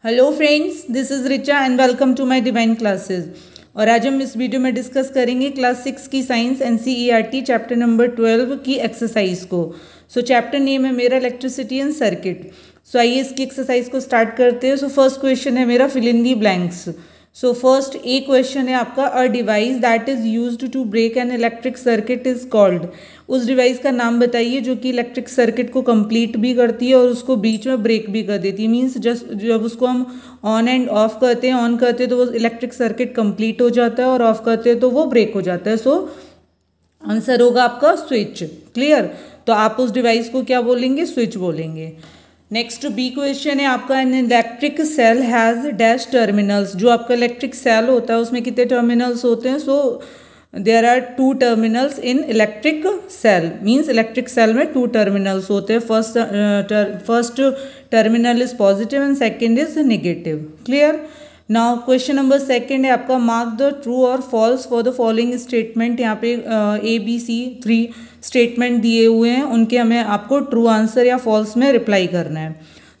Hello friends, this is Richa and welcome to my divine classes. और आज हम इस वीडियो में डिस्कस करेंगे क्लास 6 की साइंस एनसीईआरटी चैप्टर नंबर 12 की एक्सरसाइज को। चैप्टर नेम है मेरा इलेक्ट्रिसिटी एंड सर्किट। आइए इसकी एक्सरसाइज को स्टार्ट करते हैं। फर्स्ट क्वेश्चन है मेरा fill in the blanks. First a question है आपका, a device that is used to break an electric circuit is called. उस डिवाइस का नाम बताइए जो कि इलेक्ट्रिक सर्किट को कंप्लीट भी करती है और उसको बीच में ब्रेक भी कर देती है। मीन्स जस्ट जब उसको हम ऑन एंड ऑफ करते हैं, ऑन करते हैं तो वो इलेक्ट्रिक सर्किट कंप्लीट हो जाता है और ऑफ करते हैं तो वो ब्रेक हो जाता है। आंसर होगा आपका स्विच। क्लियर? तो आप उस डिवाइस को क्या बोलेंगे? स्विच बोलेंगे। नेक्स्ट बी क्वेश्चन है आपका, an electric cell has dash terminals. जो आपका इलेक्ट्रिक सेल होता है उसमें कितने टर्मिनल्स होते हैं? There are 2 terminals in electric cell. Means electric cell में 2 टर्मिनल्स होते हैं। First terminal is positive and second is negative. Clear? Now question number second है आपका, मार्क द ट्रू और false for the following statement. यहाँ पे ABC 3 statement दिए हुए हैं, उनके हमें आपको ट्रू आंसर या फॉल्स में रिप्लाई करना है।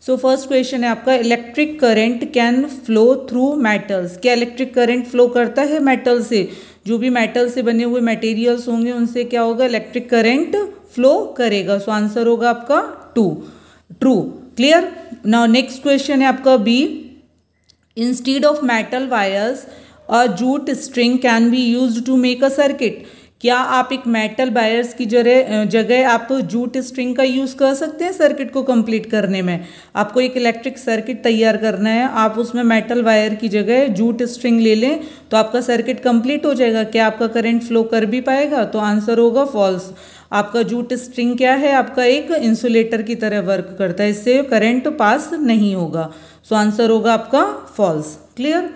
फर्स्ट क्वेश्चन है आपका, electric current can flow through metals. क्या इलेक्ट्रिक करंट फ्लो करता है मेटल से? जो भी मेटल से बने हुए मटेरियल्स होंगे उनसे क्या होगा? इलेक्ट्रिक करंट फ्लो करेगा। आंसर होगा आपका true. Clear? Now next question है आपका B, instead of metal wires a jute string can be used to make a circuit. क्या आप एक मेटल वायर्स की जगह आप जूट स्ट्रिंग का यूज़ कर सकते हैं सर्किट को कंप्लीट करने में? आपको एक इलेक्ट्रिक सर्किट तैयार करना है, आप उसमें मेटल वायर की जगह जूट स्ट्रिंग ले लें तो आपका सर्किट कंप्लीट हो जाएगा। क्या आपका करंट फ्लो कर भी पाएगा? तो आंसर होगा फॉल्स। आपका जूट स्ट्रिंग क्या है? आपका एक इंसुलेटर की तरह वर्क करता है, इससे करंट पास नहीं होगा। आंसर होगा आपका false. Clear?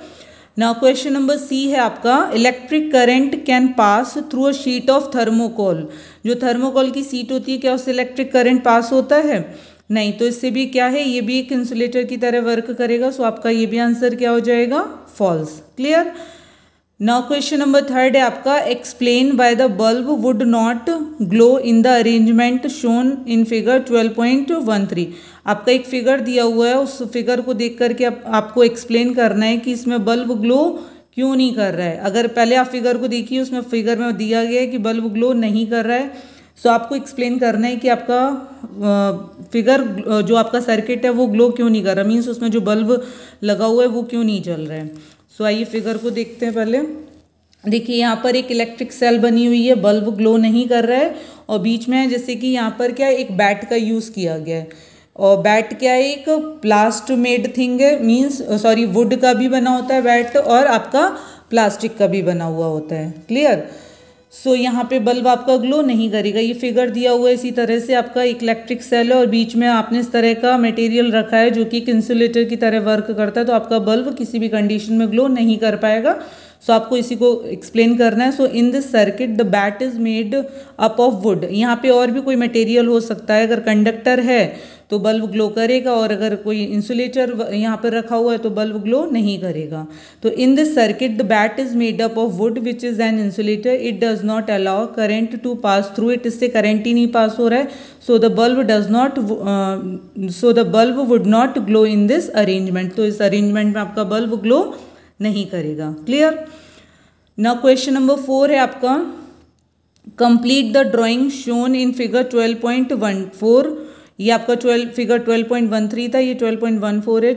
Now question number C है आपका, electric current can pass through a sheet of thermocol. जो थर्मोकोल की शीट होती है, क्या उससे इलेक्ट्रिक करंट पास होता है? नहीं। तो इससे भी क्या है, ये भी एक इंसुलेटर की तरह वर्क करेगा। आपका ये भी आंसर क्या हो जाएगा? False. Clear? Now question number third है आपका, explain why the bulb would not glow in the arrangement shown in figure 12.13। आपका एक फिगर दिया हुआ है, उस फिगर को देख करके आपको एक्सप्लेन करना है कि इसमें बल्ब ग्लो क्यों नहीं कर रहा है। अगर पहले आप फिगर को देखिए, उसमें फिगर में दिया गया है कि बल्ब ग्लो नहीं कर रहा है। आपको एक्सप्लेन करना है कि आपका फिगर जो आपका सर्किट है वो ग्लो क्यों नहीं कर रहा। मीन्स उसमें जो बल्ब लगा हुआ है वो क्यों नहीं जल रहा है। आइए फिगर को देखते हैं। पहले देखिए, यहाँ पर एक इलेक्ट्रिक सेल बनी हुई है, बल्ब ग्लो नहीं कर रहा है और बीच में जैसे कि यहाँ पर क्या एक बैट का यूज़ किया गया है। और बैट क्या है? एक प्लास्ट मेड थिंग है। मीन्स वुड का भी बना होता है बैट और आपका प्लास्टिक का भी बना हुआ होता है। क्लियर? यहाँ पे बल्ब आपका ग्लो नहीं करेगा। ये फिगर दिया हुआ है, इसी तरह से आपका एक इलेक्ट्रिक सेल है और बीच में आपने इस तरह का मटेरियल रखा है जो कि एक इंसुलेटर की तरह वर्क करता है, तो आपका बल्ब किसी भी कंडीशन में ग्लो नहीं कर पाएगा। आपको इसी को एक्सप्लेन करना है। इन this circuit the bat is made up of would. यहाँ पे और भी कोई मटेरियल हो सकता है। अगर कंडक्टर है तो बल्ब ग्लो करेगा और अगर कोई इंसुलेटर यहाँ पर रखा हुआ है तो बल्ब ग्लो नहीं करेगा। तो in this circuit the bat is made up of wood which is an insulator, it does not allow current to pass through it. इससे करंट ही नहीं पास हो रहा है। The bulb would not glow in this arrangement. तो इस arrangement में आपका बल्ब ग्लो नहीं करेगा। क्लियर? नाउ क्वेश्चन नंबर 4 है आपका, complete the drawing shown in figure 12.14। ये आपका फिगर 12.13 था, ये 12.14 है।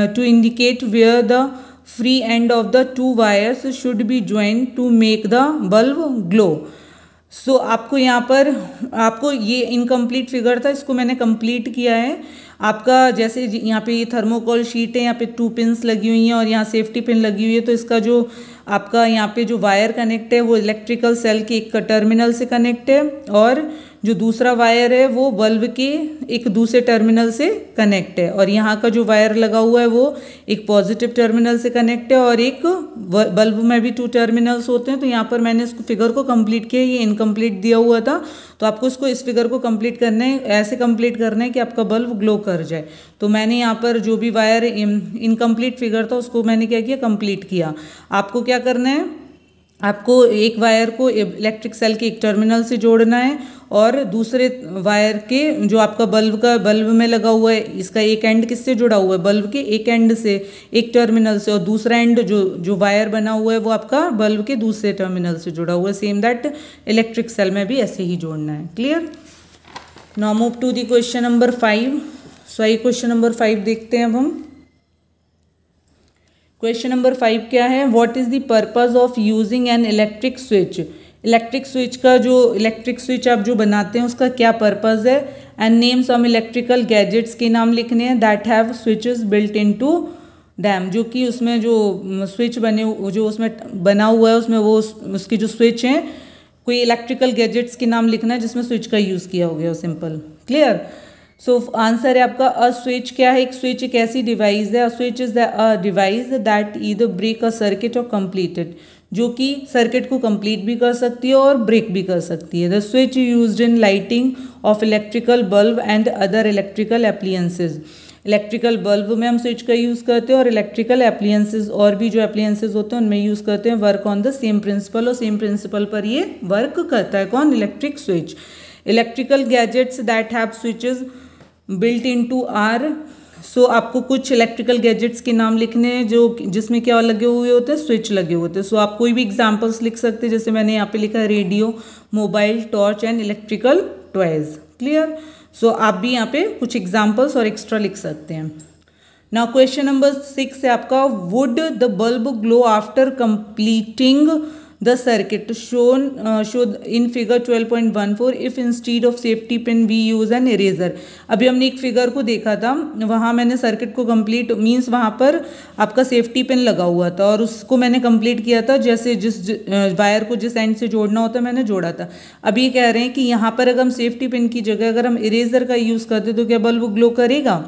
To indicate where the free end of the 2 wires should be join to make the bulb glow. आपको यहाँ पर आपको ये इनकम्प्लीट फिगर था, इसको मैंने कंप्लीट किया है। आपका जैसे यहाँ पे ये थर्मोकोल शीट है, यहाँ पे 2 पिन्स लगी हुई हैं और यहाँ सेफ्टी पिन लगी हुई है। तो इसका जो आपका यहाँ पे जो वायर कनेक्ट है वो इलेक्ट्रिकल सेल के एक टर्मिनल से कनेक्ट है और जो दूसरा वायर है वो बल्ब के एक दूसरे टर्मिनल से कनेक्ट है। और यहाँ का जो वायर लगा हुआ है वो एक पॉजिटिव टर्मिनल से कनेक्ट है और एक बल्ब में भी 2 टर्मिनल्स होते हैं। तो यहाँ पर मैंने इसको फिगर को कंप्लीट किया, ये इनकम्प्लीट दिया हुआ था। तो आपको इसको इस फिगर को कंप्लीट करना है, ऐसे कंप्लीट करना है कि आपका बल्ब ग्लो कर जाए। तो मैंने यहाँ पर जो भी वायर इनकम्प्लीट फिगर था उसको मैंने क्या किया? कंप्लीट किया। आपको क्या करना है? आपको एक वायर को इलेक्ट्रिक सेल के एक टर्मिनल से जोड़ना है और दूसरे वायर के जो आपका बल्ब में लगा हुआ है, इसका एक एंड किससे जुड़ा हुआ है, बल्ब के एक एंड से, एक टर्मिनल से, और दूसरा एंड जो वायर बना हुआ है वो आपका बल्ब के दूसरे टर्मिनल से जुड़ा हुआ है। सेम दैट इलेक्ट्रिक सेल में भी ऐसे ही जोड़ना है। Clear. Now move to the question number 5। So आइए क्वेश्चन नंबर 5 देखते हैं अब हम। क्वेश्चन नंबर 5 क्या है, what is the purpose of using an electric switch. Electric switch का जो इलेक्ट्रिक स्विच आप जो बनाते हैं उसका क्या पर्पज है। And name some electrical gadgets के नाम लिखने हैं that have switches built into them, जो कि उसमें जो स्विच बने जो उसमें बना हुआ है उसमें वो उसकी जो स्विच हैं, कोई इलेक्ट्रिकल गैजेट्स के नाम लिखना है जिसमें स्विच का यूज़ किया हो गया। सिंपल। क्लियर। सो आंसर है आपका अ स्विच क्या है, एक स्विच एक ऐसी डिवाइस है, a switch is a device that either break a circuit और कंप्लीटेड, जो कि सर्किट को कंप्लीट भी कर सकती है और ब्रेक भी कर सकती है। The switch used in lighting of electrical bulb and other electrical appliances. Electrical bulb में हम स्विच का यूज़ करते हैं और इलेक्ट्रिकल एप्लियंसेज और भी जो एप्लियंसेज होते हैं उनमें यूज़ करते हैं। Work on the same principle, और सेम प्रिंसिपल पर ये वर्क करता है। कौन, electric switch. Electrical gadgets that have switches built into are. So आपको कुछ इलेक्ट्रिकल गैजेट्स के नाम लिखने हैं जो जिसमें क्या लगे हुए होते हैं, स्विच लगे होते हैं। सो आप कोई भी एग्जांपल्स लिख सकते हैं, जैसे मैंने यहाँ पे लिखा है radio, mobile, torch and electrical toys. Clear. So आप भी यहाँ पे कुछ एग्जांपल्स और एक्स्ट्रा लिख सकते हैं। नाउ क्वेश्चन नंबर 6 है आपका, would the bulb glow after completing the circuit shown in figure 12.14 if instead of safety pin we use an eraser। अभी हमने एक फिगर को देखा था, वहाँ मैंने सर्किट को कंप्लीट मीन्स वहाँ पर आपका सेफ्टी पिन लगा हुआ था और उसको मैंने कंप्लीट किया था, जैसे जिस वायर को जिस एंड से जोड़ना होता है मैंने जोड़ा था। अभी ये कह रहे हैं कि यहाँ पर अगर हम सेफ्टी पिन की जगह अगर हम इरेजर का यूज़ करते तो क्या बल्ब ग्लो करेगा।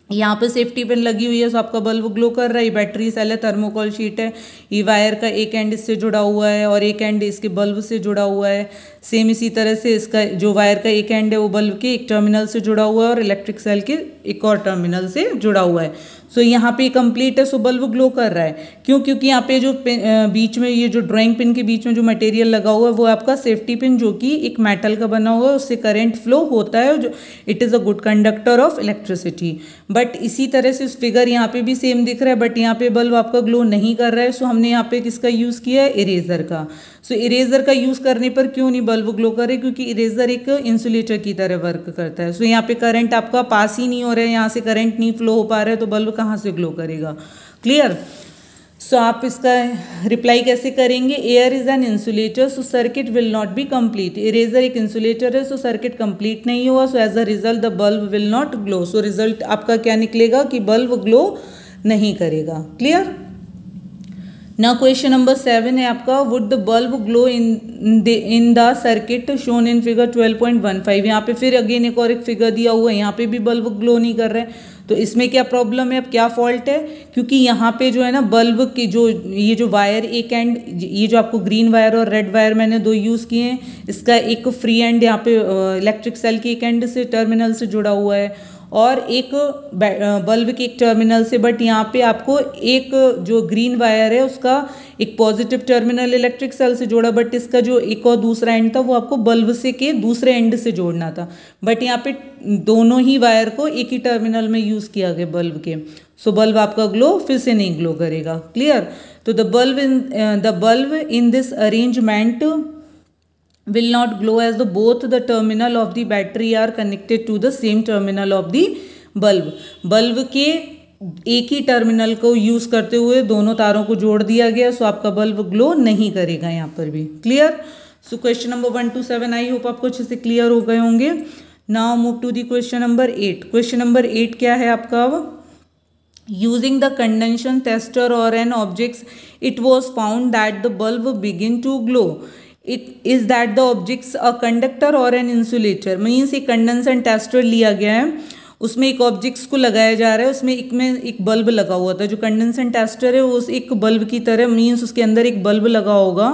यहाँ पे सेफ्टी पिन लगी हुई है तो आपका बल्ब ग्लो कर रहा है। बैटरी सेल है, थर्मोकोल शीट है, ये वायर का एक एंड इससे जुड़ा हुआ है और एक एंड इसके बल्ब से जुड़ा हुआ है। सेम इसी तरह से इसका जो वायर का एक एंड है वो बल्ब के एक टर्मिनल से जुड़ा हुआ है और इलेक्ट्रिक सेल के एक और टर्मिनल से जुड़ा हुआ है। सो यहाँ पे कंप्लीट है, सो बल्ब ग्लो कर रहा है। क्यों, क्योंकि यहाँ पे जो बीच में ये जो ड्राइंग पिन के बीच में जो मटेरियल लगा हुआ है वो आपका सेफ्टी पिन जो कि एक मेटल का बना हुआ है, उससे करंट फ्लो होता है जो it is a good conductor of electricity. But इसी तरह से इस फिगर यहाँ पे भी सेम दिख रहा है, बट यहाँ पे बल्ब आपका ग्लो नहीं कर रहा है। सो हमने यहाँ पे किसका यूज़ किया है, इरेजर का। सो इरेजर का यूज़ करने पर क्यों नहीं बल्ब ग्लो करे, क्योंकि इरेजर एक इंसुलेटर की तरह वर्क करता है। सो यहाँ पे करंट आपका पास ही नहीं हो रहा है, यहाँ से करंट नहीं फ्लो हो पा रहा है, तो बल्ब कहाँ से ग्लो करेगा। क्लियर। सो आप इसका रिप्लाई कैसे करेंगे, air is an insulator so circuit will not be complete. Eraser एक इंसुलेटर है सो सर्किट कंप्लीट नहीं हुआ, so as a result the bulb will not glow. So result आपका क्या निकलेगा कि बल्ब ग्लो नहीं करेगा। क्लियर। नाउ क्वेश्चन नंबर 7 है आपका, would the bulb glow in the circuit shown in figure 12.15। यहाँ पे फिर अगेन एक और एक फिगर दिया हुआ है, यहाँ पे भी बल्ब ग्लो नहीं कर रहा है। तो इसमें क्या प्रॉब्लम है, अब क्या फॉल्ट है, क्योंकि यहाँ पे जो है ना बल्ब की जो ये जो वायर एक एंड, ये जो आपको ग्रीन वायर और रेड वायर मैंने दो यूज़ किए हैं, इसका एक फ्री एंड यहाँ पे इलेक्ट्रिक सेल के एक एंड से टर्मिनल से जुड़ा हुआ है और एक बल्ब के एक टर्मिनल से। बट यहाँ पे आपको एक जो ग्रीन वायर है उसका एक पॉजिटिव टर्मिनल इलेक्ट्रिक सेल से जोड़ा, बट इसका जो एक और दूसरा एंड था वो आपको बल्ब से के दूसरे एंड से जोड़ना था। बट यहाँ पे दोनों ही वायर को एक ही टर्मिनल में यूज़ किया गया बल्ब के। सो बल्ब आपका ग्लो फिर से नहीं ग्लो करेगा। क्लियर। तो the bulb in this arrangement will not glow as the both the terminal of the battery are connected to the same terminal of the bulb। Bulb के एक ही terminal को use करते हुए दोनों तारों को जोड़ दिया गया, सो आपका बल्ब ग्लो नहीं करेगा यहाँ पर भी। Clear. So question number 1 to 7 I hope आपको अच्छे से क्लियर हो गए होंगे। Now move to the question number 8। Question number 8 क्या है आपका, यूजिंग द कंडेंशन टेस्टर और an objects it was found that the bulb begin to glow. It is that the objects a conductor और an insulator. Means एक condenser tester लिया गया है, उसमें एक ऑब्जेक्ट्स को लगाया जा रहा है, उसमें एक बल्ब लगा हुआ था। जो कंडेंसर टेस्टर है वो उस एक बल्ब की तरह, मीन्स उसके अंदर एक बल्ब लगा होगा,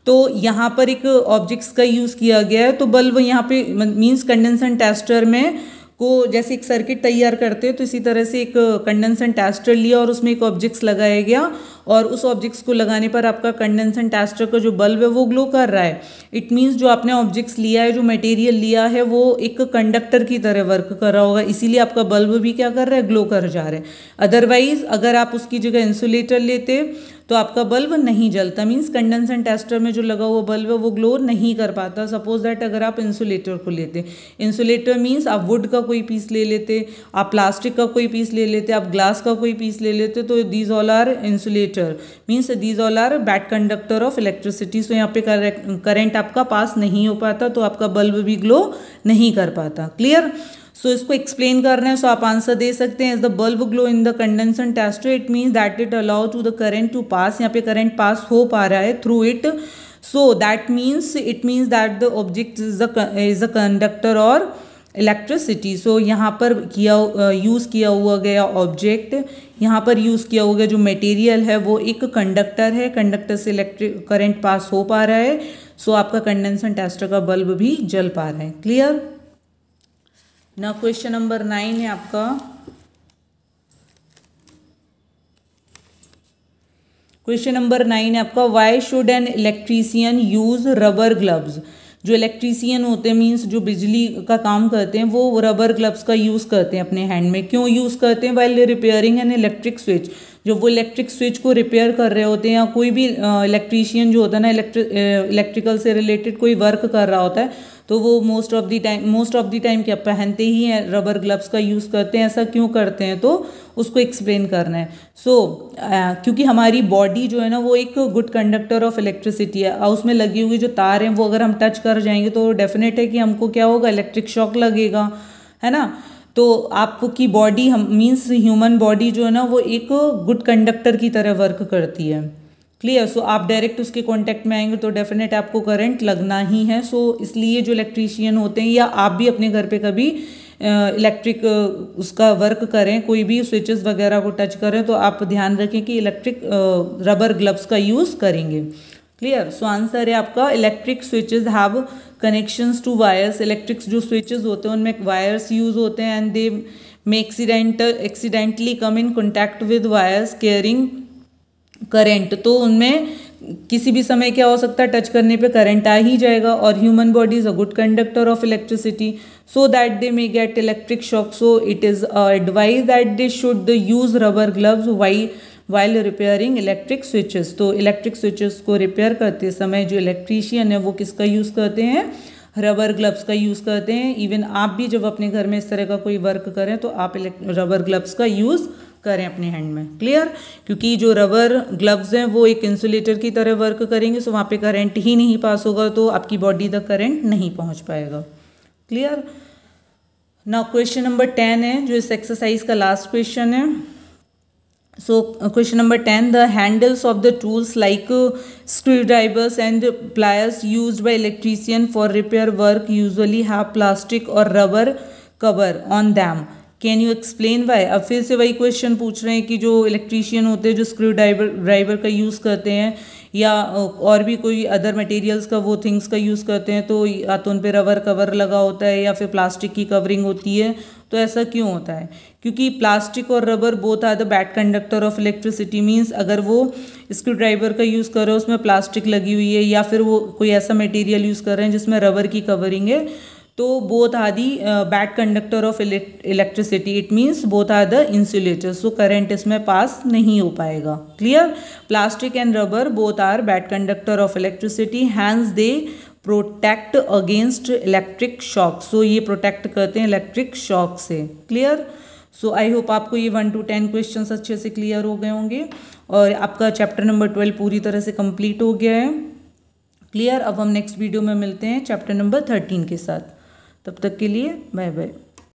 तो यहाँ पर एक ऑब्जेक्ट्स का यूज़ किया गया है। तो बल्ब यहाँ पे मीन्स कंडेंसर टेस्टर में को जैसे एक सर्किट तैयार करते हैं तो इसी तरह से एक कंडेंसर टेस्टर लिया और उसमें एक ऑब्जेक्ट्स लगाया गया और उस ऑब्जेक्ट्स को लगाने पर आपका कंडेंसेशन टेस्टर का जो बल्ब है वो ग्लो कर रहा है, इट मीन्स जो आपने ऑब्जेक्ट्स लिया है, जो मटेरियल लिया है, वो एक कंडक्टर की तरह वर्क कर रहा होगा, इसीलिए आपका बल्ब भी क्या कर रहा है, ग्लो कर जा रहा है। अदरवाइज अगर आप उसकी जगह इंसुलेटर लेते तो आपका बल्ब नहीं जलता, मीन्स कंडेंसेशन टेस्टर में जो लगा हुआ बल्ब है वो ग्लो नहीं कर पाता। सपोज दैट अगर आप इंसुलेटर को लेते, इंसुलेटर मीन्स आप वुड का कोई पीस ले लेते, आप प्लास्टिक का कोई पीस ले लेते, आप ग्लास का कोई पीस ले लेते, तो these all are insulator, means these all are bad conductor of electricity. So यहाँ पे करंट आपका पास नहीं हो पाता, तो आपका बल्ब भी ग्लो नहीं कर पाता। क्लियर? सो इसको एक्सप्लेन कर रहे हैं, सो आप आंसर दे सकते हैं, is the bulb glow in the condensation tester, it means that it allow to the current to pass, यहाँ पे करंट पास हो पा रहा है through it, so that means it means that the object is a conductor और electricity. So यहाँ पर use किया हुआ गया ऑब्जेक्ट, यहाँ पर यूज़ किया हुआ गया जो मटेरियल है वो एक कंडक्टर है, कंडक्टर से इलेक्ट्रिक करंट पास हो पा रहा है, सो आपका कंडेंसेशन टेस्टर का बल्ब भी जल पा रहा है। क्लियर? ना क्वेश्चन नंबर 9 है आपका, क्वेश्चन नंबर 9 है आपका, why should an electrician use rubber gloves. जो इलेक्ट्रीशियन होते हैं मीन्स जो बिजली का काम करते हैं वो रबर ग्लव्स का यूज़ करते हैं अपने हैंड में। क्यों यूज़ करते हैं? While repairing an electric switch, जो वो इलेक्ट्रिक स्विच को रिपेयर कर रहे होते हैं, या कोई भी इलेक्ट्रीशियन जो होता है ना इलेक्ट्रिकल से रिलेटेड कोई वर्क कर रहा होता है, तो वो मोस्ट ऑफ द टाइम क्या पहनते ही हैं, रबर ग्लव्स का यूज़ करते हैं। ऐसा क्यों करते हैं तो उसको एक्सप्लेन करना है। क्योंकि हमारी बॉडी जो है ना वो एक गुड कंडक्टर ऑफ इलेक्ट्रिसिटी है, और उसमें लगी हुई जो तार हैं वो अगर हम टच कर जाएंगे तो डेफिनेट है कि हमको क्या होगा, इलेक्ट्रिक शॉक लगेगा, है ना। तो आपकी बॉडी हम मीन्स ह्यूमन बॉडी जो है ना वो एक गुड कंडक्टर की तरह वर्क करती है। क्लियर? सो आप डायरेक्ट उसके कांटेक्ट में आएंगे तो डेफिनेट आपको करंट लगना ही है। सो इसलिए जो इलेक्ट्रीशियन होते हैं, या आप भी अपने घर पे कभी इलेक्ट्रिक उसका वर्क करें, कोई भी स्विचेस वगैरह को टच करें, तो आप ध्यान रखें कि इलेक्ट्रिक रबर ग्लव्स का यूज़ करेंगे। क्लियर? सो आंसर है आपका, electric switches have connections to wires. Electric जो स्विचेस होते हैं उनमें वायर्स यूज होते हैं, and they may accidentally come in contact with wires carrying current. तो उनमें किसी भी समय क्या हो सकता है, टच करने पे करंट आ ही जाएगा। और human body is a good conductor of electricity, so that they may gate electric shock. So it is advise that they should use rubber gloves while repairing electric switches. तो electric switches को repair करते समय जो electrician है वो किसका use करते हैं, रबर ग्लव्स का यूज़ करते हैं। इवन आप भी जब अपने घर में इस तरह का कोई वर्क करें तो आप रबर ग्लव्स का यूज़ करें अपने हैंड में। क्लियर? क्योंकि जो रबर ग्लव्स हैं वो एक इंसुलेटर की तरह वर्क करेंगे, सो वहाँ पे करंट ही नहीं पास होगा, तो आपकी बॉडी तक करंट नहीं पहुँच पाएगा। क्लियर? नाउ क्वेश्चन नंबर 10 है जो इस एक्सरसाइज का लास्ट क्वेश्चन है। So question number 10, the handles of the tools like screwdrivers and pliers used by electrician for repair work usually have plastic or rubber cover on them. Can you explain why? अब फिर से वही question पूछ रहे हैं कि जो electrician होते हैं जो स्क्रू ड्राइवर का यूज़ करते हैं या और भी कोई अदर मटेरियल्स का वो थिंग्स का यूज़ करते हैं, तो या तो उन पर रबर कवर लगा होता है या फिर प्लास्टिक की कवरिंग होती है। तो ऐसा क्यों होता है? क्योंकि प्लास्टिक और rubber both are the bad conductor of electricity. Means अगर वो स्क्रू ड्राइवर का यूज़ कर रहे हो उसमें प्लास्टिक लगी हुई है, या फिर वो कोई ऐसा मटेरियल यूज़ कर रहे हैं जिसमें रबर की कवरिंग है, तो both are the bad conductor of electricity. It means both are the insulator, so current इसमें पास नहीं हो पाएगा। Clear? Plastic and rubber both are bad conductor of electricity, hence they protect against electric shock. So ये protect करते हैं electric shock से। Clear? So I hope आपको ये 1 to 10 क्वेश्चन अच्छे से क्लियर हो गए होंगे और आपका चैप्टर नंबर 12 पूरी तरह से कंप्लीट हो गया है। क्लियर? अब हम नेक्स्ट वीडियो में मिलते हैं चैप्टर नंबर 13 के साथ। तब तक के लिए बाय बाय।